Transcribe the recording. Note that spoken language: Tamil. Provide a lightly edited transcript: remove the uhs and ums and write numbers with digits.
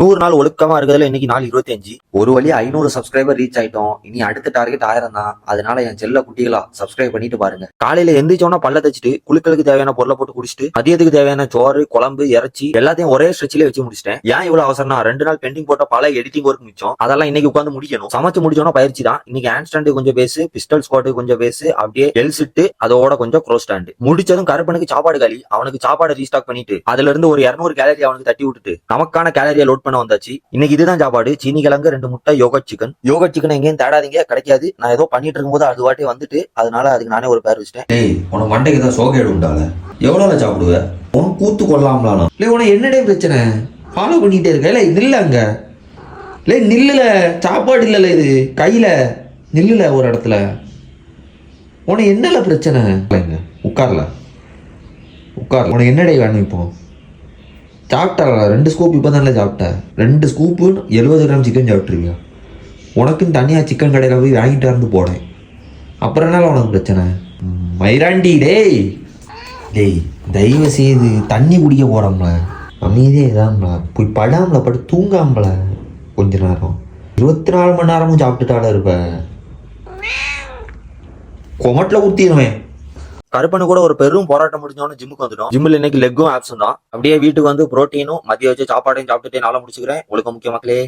100 நாள் ஒழுக்கமா இருக்கிறதுல இன்னைக்கு நாள் 25. ஒரு வழி 500 சப்ஸ்கிரைபர் ரீச் ஆயிட்டோம். இனி அடுத்த டார்கெட் 1000 தான். அதனால என் செல்ல குட்டிகளா சப்ஸ்கிரைப் பண்ணிட்டு பாருங்க. காலையில எந்திரிச்சோன்னா பல்ல தச்சுட்டு குளிக்கிறதுக்கு தேவையான பொருளை போட்டு குடிச்சிட்டு மதியத்துக்கு தேவையான சோறு குழம்பு இறைச்சி எல்லாத்தையும் ஒரே ஸ்ட்ரெச்சிலே வச்சு முடிச்சிட்டேன். ஏன் இவ்வளவு அவசரம்னா 2 நாள் பெண்டிங் போட்ட பல எடிட்டிங் ஒர்க் மிச்சம். அதெல்லாம் இன்னைக்கு உட்காந்து முடிக்கணும். சமைச்சு முடிச்சோன்னா பயிற்சி தான். இன்னைக்கு ஹேண்ட் ஸ்டாண்டு கொஞ்சம் பேசு, பிஸ்டல் ஸ்குவாட் கொஞ்சம் பேசு, அப்படியே எல் சிட்டு அதோட கொஞ்சம் க்ரோஸ் ஸ்டாண்டு முடிச்சதும் கருப்பனுக்கு சாப்பாடு காலி. அவனுக்கு சாப்பாடு ரீஸ்டாக் பண்ணிட்டு அதுல இருந்து ஒரு 200 கேலரி அவனுக்கு தட்டி விட்டுட்டு நமக்கான கேலரியை லோட் பண்ண வந்தாச்சு. இன்னைக்கு இதுதான் சாப்பாடு. சீனி கிழங்கு 2 முட்டை யோகட் சிக்கன். யோகட் சிக்கன் எங்கேயும் தேடாதீங்க, கிடைக்காது. நான் ஏதோ பண்ணிட்டு இருக்கும்போது அது வாட்டி வந்துட்டு அதனால அதுக்கு நானே ஒரு பேர் வச்சிட்டேன். டேய் உனக்கு மண்டைக்கு தான் சோகேடு உண்டால எவ்வளோ சாப்பிடுவ உன் கூத்து கொள்ளலாம்லாம் இல்லை உனக்கு என்னடே பிரச்சனை ஃபாலோ பண்ணிட்டே இருக்க இல்லை நில்லுங்க இல்லை நில்லுல சாப்பாடு இல்லைல்ல இது கையில நில்லுல ஒரு இடத்துல உனக்கு என்னல பிரச்சனை இல்லைங்க உட்கார்ல உனக்கு என்னடே வேணும் இப்போ சாப்பிட்டா 2 ஸ்கூப் இப்போ தானே சாப்பிட்டேன் 2 ஸ்கூப்பு 70 கிராம் சிக்கன் சாப்பிட்ருவியா உனக்குன்னு தனியாக சிக்கன் கடையில் போய் வாங்கிட்டு வந்து போனேன் அப்புறம் என்னால உனக்கு பிரச்சனை மயிராண்டி டேய் டேய் தயவு செய்து தண்ணி குடிக்க போகிறோம்ல அமைதியே இதாம்ல போய் படாமல படு தூங்காமல கொஞ்ச நேரம் 24 மணி நேரமும் சாப்பிட்டுட்டால இருப்ப கொமட்டில் ஊற்றிடுவேன். கருப்பனு கூட ஒரு பெரும் போராட்டம் முடிஞ்சோன்னு ஜிம்முக்கு வந்துடும். ஜிம்மில் இன்னைக்கு லெக்கும் ஆப்ஸும் தான். அப்படியே வீட்டுக்கு வந்து புரோட்டீனும் மதியம் வச்சு சாப்பாடையும் சாப்பிட்டுட்டே நாளை முடிச்சுக்கிறேன். ஒழுக்க முக்கிய மக்களே.